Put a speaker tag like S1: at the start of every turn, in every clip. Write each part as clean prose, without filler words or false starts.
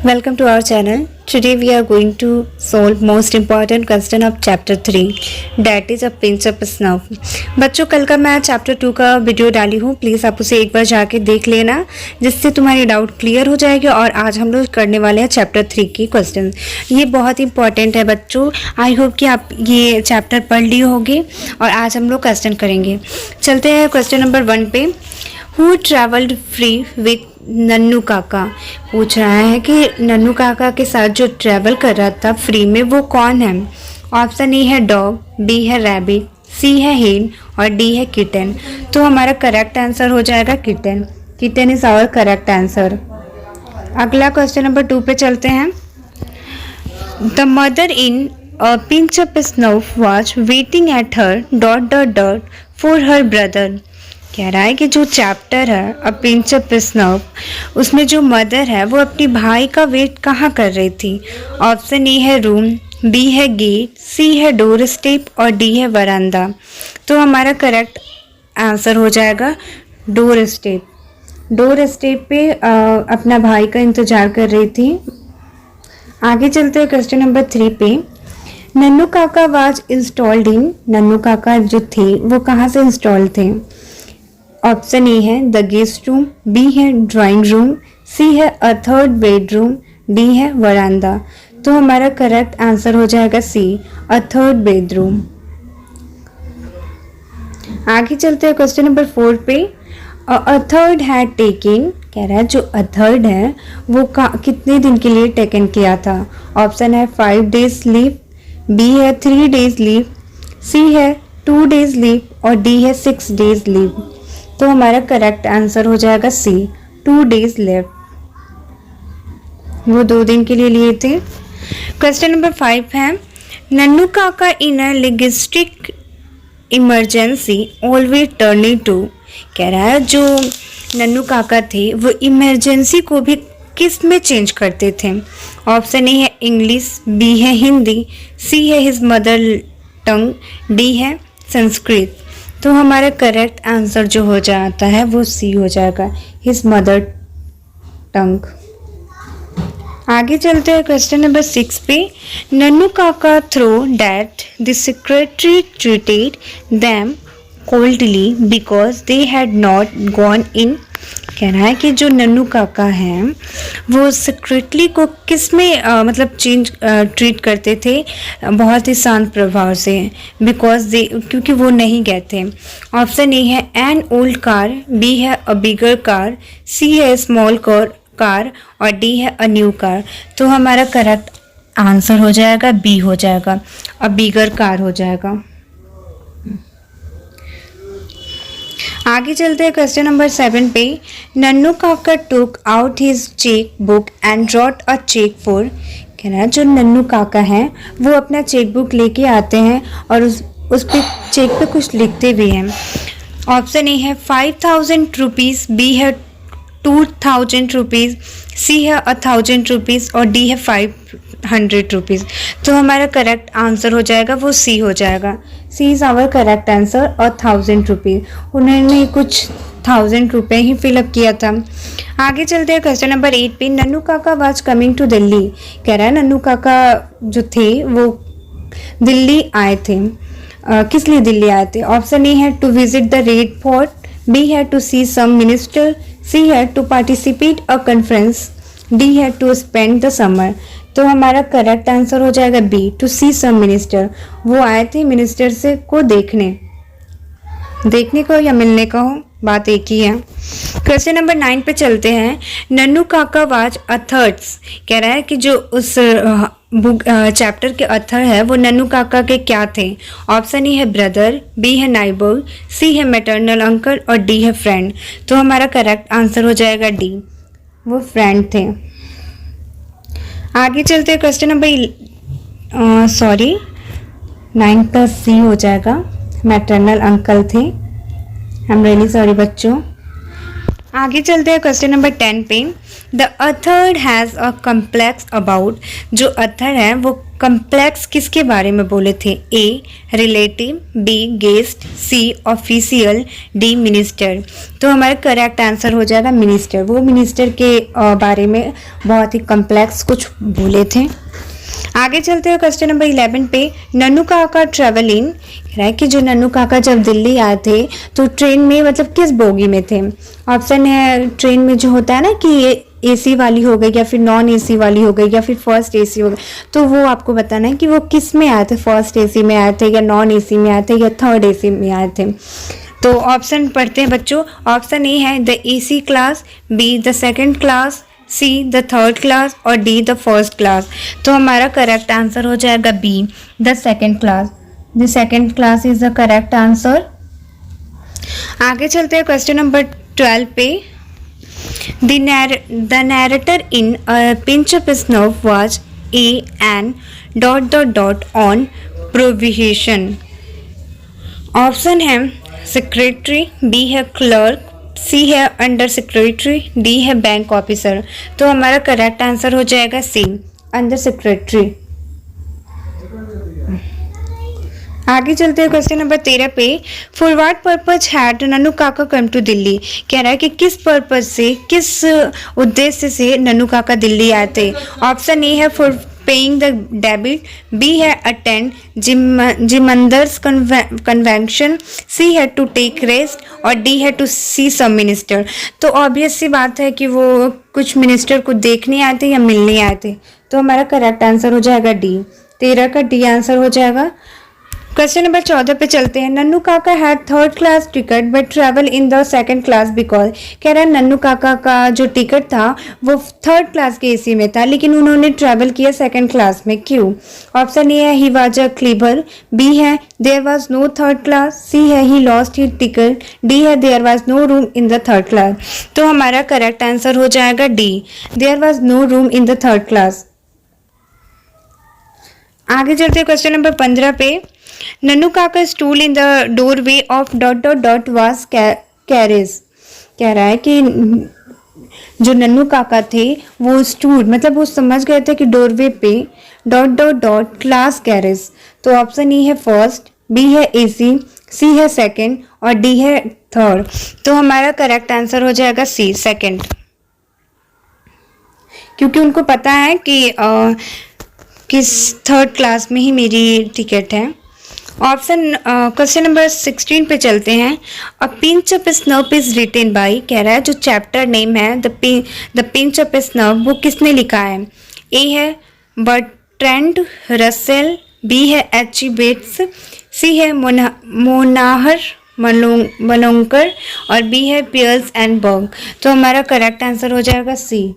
S1: Welcome to our channel. Today we are going to solve most important question of chapter 3, that is a pinch of snuff. बच्चों, कल का मैं chapter 2 का video डाली हूँ, please आप उसे एक बार जाके देख लेना, जिससे तुम्हारी डाउट क्लियर हो जाएगी। और आज हम लोग करने वाले हैं चैप्टर 3 की क्वेश्चन। ये बहुत इंपॉर्टेंट है बच्चों, आई होप कि आप ये चैप्टर पढ़ लिए होंगे। और आज हम लोग क्वेश्चन करेंगे। चलते हैं क्वेश्चन नंबर 1 पे। Who travelled free with Nannu काका? पूछ रहा है कि नन्नू काका के साथ जो ट्रैवल कर रहा था फ्री में, वो कौन है? ऑप्शन ए है डॉग, बी है रैबिट, सी है हेन और डी है किटन। तो हमारा करेक्ट आंसर हो जाएगा kitten. Kitten is our correct answer. अगला क्वेश्चन नंबर 2 पे चलते हैं। The mother in a pinch of snuff was waiting at her dot for her brother. कह रहा है कि जो चैप्टर है अ पिंच ऑफ स्नफ, उसमें जो मदर है वो अपनी भाई का वेट कहाँ कर रही थी? ऑप्शन ए है रूम, बी है गेट, सी है डोर स्टेप और डी है वरांदा। तो हमारा करेक्ट आंसर हो जाएगा डोर स्टेप। डोर स्टेप पे अपना भाई का इंतजार कर रही थी। आगे चलते हैं क्वेश्चन नंबर 3 पे। Nannu Kaka was installed in, Nannu काका जो थे वो कहाँ से इंस्टॉल थे? ऑप्शन ए है द गेस्ट रूम, बी है ड्राइंग रूम, सी है अ थर्ड बेडरूम, डी है वरांदा। तो हमारा करेक्ट आंसर हो जाएगा सी, अ थर्ड बेडरूम। आगे चलते हैं क्वेश्चन नंबर 4 पे। अ थर्ड हैड टेकन, कह रहा है जो अ थर्ड है वो कितने दिन के लिए टेकन किया था? ऑप्शन है 5 डेज लीव, बी है 3 डेज लीव, सी है 2 डेज लीव और डी है 6 डेज लीव। तो हमारा करेक्ट आंसर हो जाएगा सी, 2 डेज लीव। वो 2 दिन के लिए लिए थे। क्वेश्चन नंबर 5 है। Nannu Kaka in a linguistic emergency always turning to. कह रहा है जो नन्नू काका थे वो इमरजेंसी को भी किस में चेंज करते थे? ऑप्शन ए है इंग्लिश, बी है हिंदी, सी है हिज मदर टंग, डी है संस्कृत। तो हमारा करेक्ट आंसर जो हो जाता है वो सी हो जाएगा, हिज मदर टंग। आगे चलते हैं क्वेश्चन नंबर 6 पे। Nannu Kaka thought that the secretary treated them coldly because they had not gone in. कह रहा है कि जो नन्नू काका हैं वो सेक्रेटरी को किस में मतलब ट्रीट करते थे? बहुत ही शांत प्रभाव से, बिकॉज दे, क्योंकि वो नहीं गए थे। ऑप्शन ए है एन ओल्ड कार, बी है अ बिगर कार, सी है स्मॉल कार और डी है अ न्यू कार। तो हमारा करेक्ट आंसर हो जाएगा बी हो जाएगा, अ बिगर कार हो जाएगा। आगे चलते हैं क्वेश्चन नंबर 7 पे। Nannu Kaka took out his cheque book and wrote a cheque for. कह रहा है जो नन्नू काका हैं वो अपना चेक बुक लेके आते हैं और उस पे चेक पे कुछ लिखते भी हैं। ऑप्शन ए है 5000 रुपीज़, बी है 2000 रुपीज़, सी है 1000 रुपीज़ और डी है 500 रुपीज़। तो हमारा करेक्ट आंसर हो जाएगा वो सी हो जाएगा। सी इज़ आवर करेक्ट आंसर, और 1000 रुपीज़। उन्होंने कुछ 1000 रुपये ही फिलअप किया था। आगे चलते हैं क्वेश्चन नंबर 8 पे। Nannu Kaka was coming to Delhi. कह रहा है नन्नू काका जो थे वो दिल्ली आए थे। किस लिए दिल्ली आए थे? ऑप्शन ए है to visit the Red Fort, B है to see some minister, C है to participate a conference, D है टू स्पेंड द समर। तो हमारा करेक्ट आंसर हो जाएगा B, to see some minister. वो आए थे मिनिस्टर से को देखने को या मिलने का हो, बात एक ही है। क्वेश्चन नंबर 9 पे चलते हैं। Nannu Kaka was others. कह रहा है कि जो उस बुक चैप्टर के अथर है वो नन्नू काका के क्या थे? ऑप्शन ए है ब्रदर, बी है नाइबर, सी है मैटरनल अंकल और डी है फ्रेंड। तो हमारा करेक्ट आंसर हो जाएगा डी, वो फ्रेंड थे। आगे चलते हैं क्वेश्चन नंबर 9 का सी हो जाएगा, मैटरनल अंकल थे। आई एम रियली सॉरी बच्चों। आगे चलते हैं क्वेश्चन नंबर 10 पे। The author has a complex about, जो अथर्ड है वो कम्प्लेक्स किसके बारे में बोले थे? A relative, B guest, C official, D minister. तो हमारा करेक्ट आंसर हो जाएगा मिनिस्टर। वो मिनिस्टर के बारे में बहुत ही कम्प्लेक्स कुछ बोले थे। आगे चलते हैं क्वेश्चन नंबर 11 पे। नन्नू काका ट्रेवल इन, कह रहा है कि जो नन्नू काका जब दिल्ली आए थे तो ट्रेन में मतलब किस बोगी में थे? ऑप्शन है ट्रेन में जो होता है ना कि ये एसी वाली हो गई या फिर नॉन एसी वाली हो गई या फिर फर्स्ट एसी हो गई, तो वो आपको बताना है कि वो किस में आए थे, फर्स्ट एसी में आए थे या नॉन एसी में आए थे या थर्ड एसी में आए थे। तो ऑप्शन पढ़ते हैं बच्चों। ऑप्शन ए है the AC class, be the second class, see the third class और डी द फर्स्ट क्लास। तो हमारा करेक्ट आंसर हो जाएगा be the second class. The second class is the correct answer. आगे चलते हैं क्वेश्चन नंबर 12 पे। The narrator in pinch of snuff was A and dot on provision. Option है secretary, B है क्लर्क, सी है under secretary, D है bank officer. तो हमारा करेक्ट आंसर हो जाएगा सी अंडर सेक्रेटरी। आगे चलते हैं क्वेश्चन नंबर 13 पे। For what purpose had Nannu काका कम टू दिल्ली, कह रहा है कि किस पर्पज से, किस उद्देश्य से नन्नू काका दिल्ली आए थे? ऑप्शन ए है for paying the debit, B है अटेंड जिमंदर्स कन्वेंशन, सी है टू टेक रेस्ट और डी है टू सी सम मिनिस्टर। तो ऑब्वियस सी बात है कि वो कुछ मिनिस्टर को देखने आए थे या मिलने आए थे। तो हमारा करेक्ट आंसर हो जाएगा डी। 13 का डी आंसर हो जाएगा। क्वेश्चन नंबर 14 पे चलते हैं। Nannu Kaka had third class ticket but travel in the second class because, कह रहा है नन्नू काका का जो टिकट था वो थर्ड क्लास के एसी में था लेकिन उन्होंने ट्रेवल किया सेकंड क्लास में, क्यों? ऑप्शन ए है he was a clever, B है there was no third class, C है he lost his ticket, D है there was no room in the third class. तो हमारा करेक्ट आंसर हो जाएगा D, there was no room in the third class. आगे चलते question number 15 पे। Nannu Kaka stool in the doorway of was carriage, कह रहा है कि जो नन्नू काका थे वो स्टूल मतलब वो समझ गए थे कि डोरवे पे क्लास कैरेज। तो ऑप्शन ई है फर्स्ट, बी है एसी, सी है सेकंड और डी है थर्ड। तो हमारा करेक्ट आंसर हो जाएगा सी सेकंड, क्योंकि उनको पता है कि किस थर्ड क्लास में ही मेरी टिकट है। ऑप्शन क्वेश्चन नंबर 16 पे चलते हैं। A pinch of snuff is written by, कह रहा है जो चैप्टर नेम है द पिंच ऑफ स्नफ वो किसने लिखा है? ए है बर्ट्रैंड रसेल, बी है एच बेट्स, सी है मोनाहर मनोंकर और बी है पियर्स एंड बर्ग। तो हमारा करेक्ट आंसर हो जाएगा C.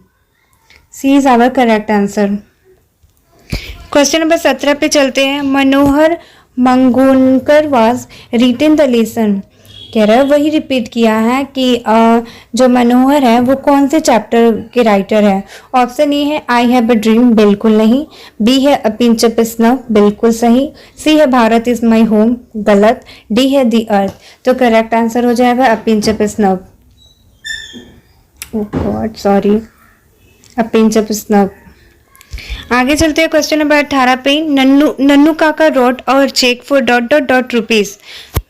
S1: C is our correct answer. Question number 17 पे चलते हैं। Manohar Mangonkar was written the lesson, कह रहा है वही रिपीट किया है कि जो मनोहर है वो कौन से चैप्टर के राइटर है? ऑप्शन ए है आई हैव अ ड्रीम, बिल्कुल नहीं, बी है अ पिंच ऑफ स्नफ, बिल्कुल सही, सी है भारत इज माई होम, गलत, डी है दी अर्थ। तो करेक्ट आंसर हो जाएगा अ pinch of snuff. Oh God sorry, a pinch of snuff. आगे चलते हैं क्वेश्चन नंबर 18 पे। नन्नू काका रोट और चेक फॉर रुपीज,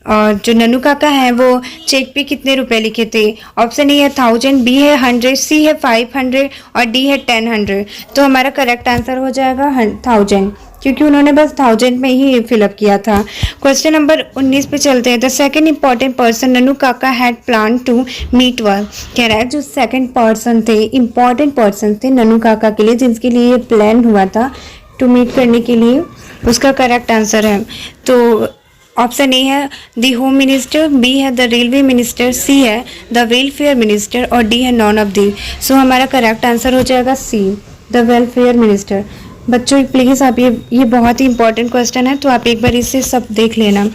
S1: और जो नन्नू काका है वो चेक पे कितने रुपए लिखे थे? ऑप्शन ए है 1000, बी है 100, सी है 500 और डी है 1000। तो हमारा करेक्ट आंसर हो जाएगा 1000, क्योंकि उन्होंने बस 1000 में ही फिलअप किया था। क्वेश्चन नंबर 19 पे चलते हैं। The second important person Nannu Kaka had plan to meet was, कह रहा है जो सेकेंड पर्सन थे, इंपॉर्टेंट पर्सन थे नन्नू काका के लिए जिनके लिए ये प्लान हुआ था टू मीट करने के लिए, उसका करेक्ट आंसर है। तो ऑप्शन ए है द होम मिनिस्टर, बी है द रेलवे मिनिस्टर, सी है द वेलफेयर मिनिस्टर और डी है नॉन ऑफ दी। सो हमारा करेक्ट आंसर हो जाएगा सी द वेलफेयर मिनिस्टर। बच्चों प्लीज़ आप ये बहुत ही इंपॉर्टेंट क्वेश्चन है तो आप एक बार इसे सब देख लेना।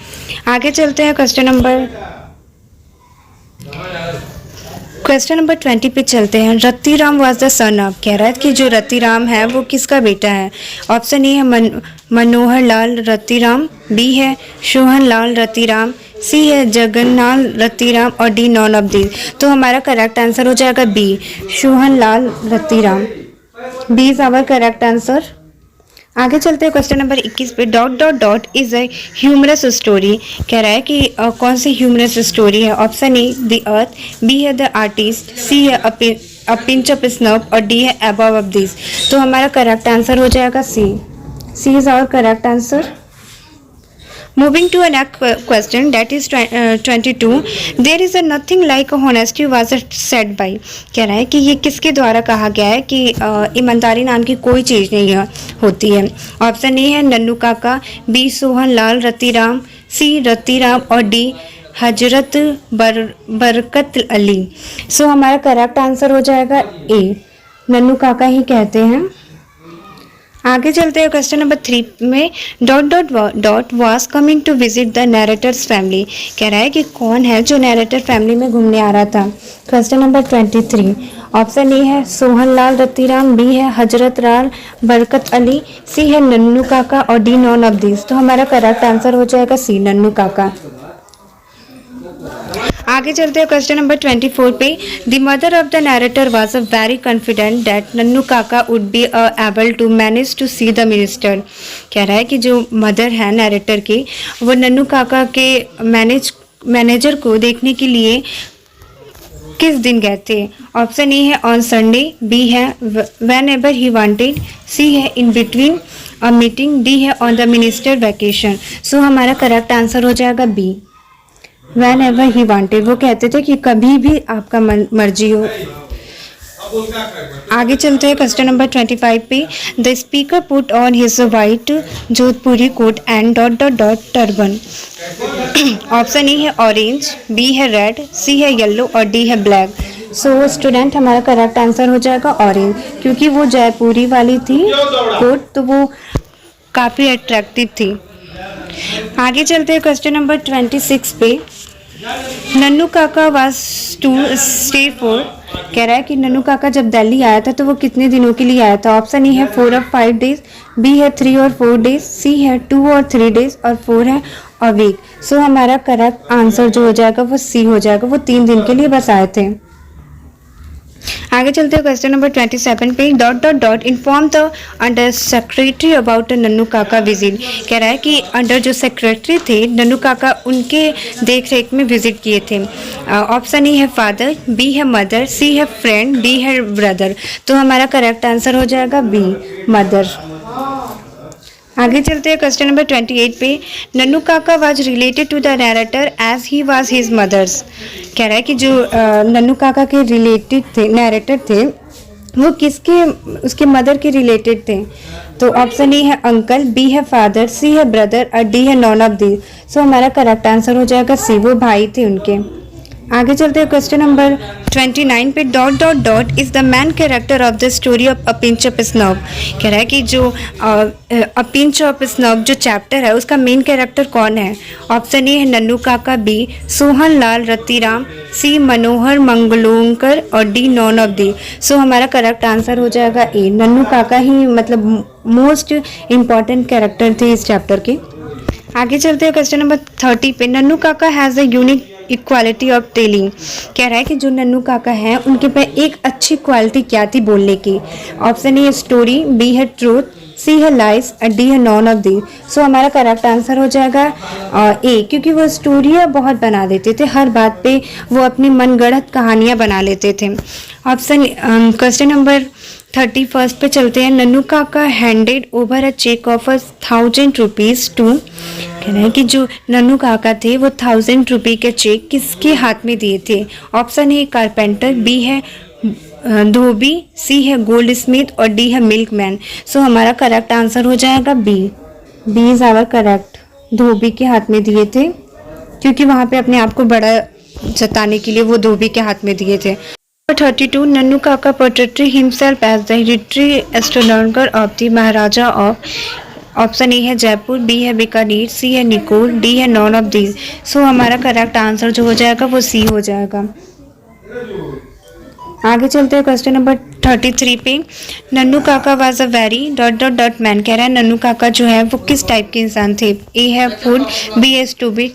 S1: आगे चलते हैं क्वेश्चन नंबर 20 पे चलते हैं। Rattiram was the son of, कह रहा है कि जो रत्तीराम है वो किसका बेटा है? ऑप्शन ए है मनोहर लाल रत्तीराम, बी है सोहन लाल रत्तीराम, सी है जगन्नाथ रतिराम और डी नॉन ऑफ दी। तो हमारा करेक्ट आंसर हो जाएगा B, Sohanlal Ratiram. B is our correct answer. आगे चलते हैं क्वेश्चन नंबर 21 पे। Dot dot dot is a humorous story. कह रहा है कि कौन सी ह्यूमरस स्टोरी है। Option A the earth, B है द आर्टिस्ट, सी है अ पिंच ऑफ स्नफ और डी है अबव ऑफ दिस। तो हमारा करेक्ट आंसर हो जाएगा C. C is our correct answer. Moving to a next question, that is 22. There is a nothing like honesty was said by। कह रहा है कि ये किसके द्वारा कहा गया है कि ईमानदारी नाम की कोई चीज़ नहीं होती है। ऑप्शन ए है नन्नू काका, बी सोहनलाल रतिराम, सी रतिराम और डी हजरत बरकत अली। सो हमारा करेक्ट आंसर हो जाएगा ए, नन्नू काका ही कहते हैं। आगे चलते हैं क्वेश्चन नंबर 3 में। Dot dot dot was coming to visit the narrator's family. कह रहा है कि कौन है जो नैरेटर फैमिली में घूमने आ रहा था। Question number 23। ऑप्शन ए है सोहनलाल रतिराम, बी है हजरत लाल बरकत अली, सी है नन्नू काका और डी नॉन ऑफ दिस। तो हमारा करेक्ट आंसर हो जाएगा सी, नन्नू काका। आगे चलते हैं क्वेश्चन नंबर 24 पे। The mother of the narrator was a very confident that Nannu Kaka would be able to manage to see the minister. कह रहा है कि जो मदर है नैरेटर की, वो नन्नू काका के मैनेजर को देखने के लिए किस दिन गए थे। ऑप्शन ए है ऑन संडे, बी है whenever he wanted, C है in between a meeting, D है on the minister vacation. So हमारा करेक्ट आंसर हो जाएगा B, whenever he wanted. वो कहते थे कि कभी भी आपका मर्जी हो। आगे चलते हैं क्वेश्चन नंबर 25 पे। The speaker put on his white Jodhpuri coat and dot dot dot turban. Option A है ऑरेंज, बी है रेड, सी है येलो और डी है ब्लैक। सो स्टूडेंट हमारा करेक्ट आंसर हो जाएगा ऑरेंज, क्योंकि वो जयपुरी वाली थी कोट, तो वो काफ़ी अट्रैक्टिव थी। आगे चलते हैं क्वेश्चन नंबर 26 पे। Nannu Kaka was to stay for. कह रहा है कि नन्नू काका जब दिल्ली आया था तो वो कितने दिनों के लिए आया था। ऑप्शन ए है 4 और 5 डेज, बी है 3 और 4 डेज, सी है 2 और 3 डेज और 4 है अ वीक। सो हमारा करेक्ट आंसर जो हो जाएगा वो सी हो जाएगा, वो 3 दिन के लिए बस आए थे। आगे चलते हैं क्वेश्चन नंबर 27 पे। Dot dot dot inform the under secretary about Nannu Kaka visit. कह रहा है कि अंडर जो सेक्रेटरी थे नन्नू काका, उनके देख रेख में विजिट किए थे। ऑप्शन ए है फादर, बी है मदर, सी है फ्रेंड, डी है ब्रदर। तो हमारा करेक्ट आंसर हो जाएगा बी, मदर। आगे चलते हैं क्वेश्चन नंबर 28 पे। Nannu Kaka was related to the narrator as he was his mother's. कह रहा है कि जो नन्नू काका के रिलेटेड थे, नैरेटर थे, वो किसके, उसके मदर के रिलेटेड थे। तो ऑप्शन ए है अंकल, बी है फादर, सी है ब्रदर और डी है नॉन ऑफ दी। सो हमारा करेक्ट आंसर हो जाएगा सी, वो भाई थे उनके। आगे चलते हैं क्वेश्चन नंबर 29 पे। Dot dot dot is the man character of the story of a pinch of snob. कह रहा है कि जो अ पिंच ऑफ स्नॉब जो चैप्टर है उसका मेन कैरेक्टर कौन है। ऑप्शन ए है नन्नू काका, बी सोहनलाल रतिराम, सी मनोहर मंगलोंकर और डी नॉन ऑफ दी। सो हमारा करेक्ट आंसर हो जाएगा ए, नन्नू काका ही मतलब मोस्ट इम्पॉर्टेंट कैरेक्टर थे इस चैप्टर के। आगे चलते हैं क्वेश्चन नंबर 30 पे। नन्नू काका has a unique equality of telling. कह रहा है कि जो नन्नू काका हैं उनके पे एक अच्छी क्वालिटी क्या थी बोलने की। ऑप्शन ए स्टोरी, बी है ट्रूथ, सी है लाइज और डी है नॉन ऑफ दी। सो हमारा करेक्ट आंसर हो जाएगा ए, क्योंकि वो स्टोरियाँ बहुत बना देते थे, हर बात पे वो अपनी मनगढ़ंत कहानियाँ बना लेते थे। ऑप्शन क्वेश्चन नंबर 31 पे चलते हैं। Nannu Kaka handed over a cheque of 1000 rupees to. कह रहे हैं कि जो नन्नू काका थे वो 1000 रुपये के चेक किसके हाथ में दिए थे। ऑप्शन ए कारपेंटर, बी है धोबी, सी है गोल्ड स्मिथ और डी है मिल्कमैन। सो हमारा करेक्ट आंसर हो जाएगा B, B is our correct. धोबी के हाथ में दिए थे, क्योंकि वहाँ पे अपने आप को बड़ा जताने के लिए वो धोबी के हाथ में दिए थे। 32 Nannu Kaka portrayed himself as the hereditary astronomer of the Maharaja of. Option A है जयपुर, बी है बीकानेर, सी है निकोल, डी है नॉन ऑफ दीज। सो हमारा करेक्ट आंसर जो हो जाएगा वो सी हो जाएगा। आगे चलते हैं क्वेश्चन नंबर 33 पे। Nannu Kaka was a very dot dot dot man. कह रहा है नन्नू काका जो है वो किस टाइप के इंसान थे। ए है फूड, बी है स्टूपिड,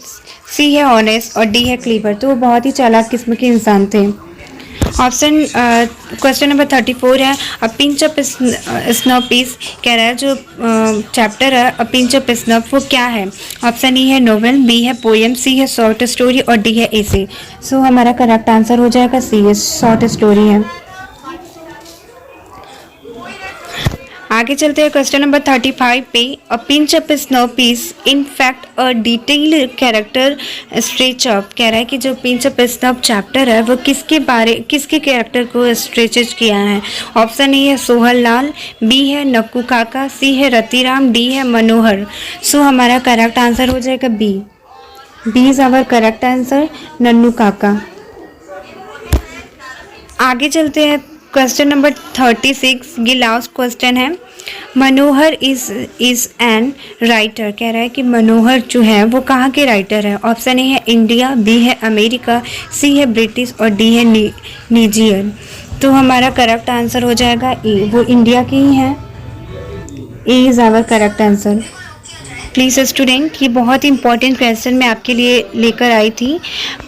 S1: सी है ऑनेस्ट और डी है क्लीवर। तो वो बहुत ही चालाक किस्म के इंसान थे। ऑप्शन क्वेश्चन नंबर 34 है a pinch of snuff is, कह रहा है जो चैप्टर है अ पिंच ऑफ स्नफ वो क्या है। ऑप्शन ई है नोवेल, बी है पोएम, सी है शॉर्ट स्टोरी और डी है एसे। सो हमारा करेक्ट आंसर हो जाएगा सी है, शॉर्ट स्टोरी है। आगे चलते हैं क्वेश्चन नंबर 35 पे। अ pinch of snuff is in fact a detailed character stretch up, कह रहा है कि जो पिंच ऑफ स्नफ चैप्टर है वो किसके कैरेक्टर को स्ट्रेचेज किया है। ऑप्शन ए है सोहन लाल, बी है नक्कू काका, सी है रतिराम, डी है मनोहर। सो हमारा करेक्ट आंसर हो जाएगा B. B is our correct answer, Nannu Kaka. आगे चलते हैं क्वेश्चन नंबर 36, ये लास्ट क्वेश्चन है। मनोहर इज एन राइटर, कह रहा है कि मनोहर जो है वो कहाँ के राइटर है। ऑप्शन ए है इंडिया, बी है अमेरिका, सी है ब्रिटिश और डी है नीजियर। तो हमारा करेक्ट आंसर हो जाएगा ए, वो इंडिया की ही है। A is our correct answer. Please student, ये बहुत ही इंपॉर्टेंट क्वेश्चन मैं आपके लिए लेकर आई थी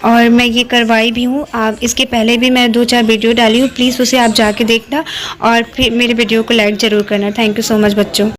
S1: और मैं ये करवाई भी हूँ। आप इसके पहले भी मैं 2-4 वीडियो डाली हूँ, प्लीज़ उसे आप जाके देखना और फिर मेरे वीडियो को लाइक ज़रूर करना। थैंक यू सो मच बच्चों।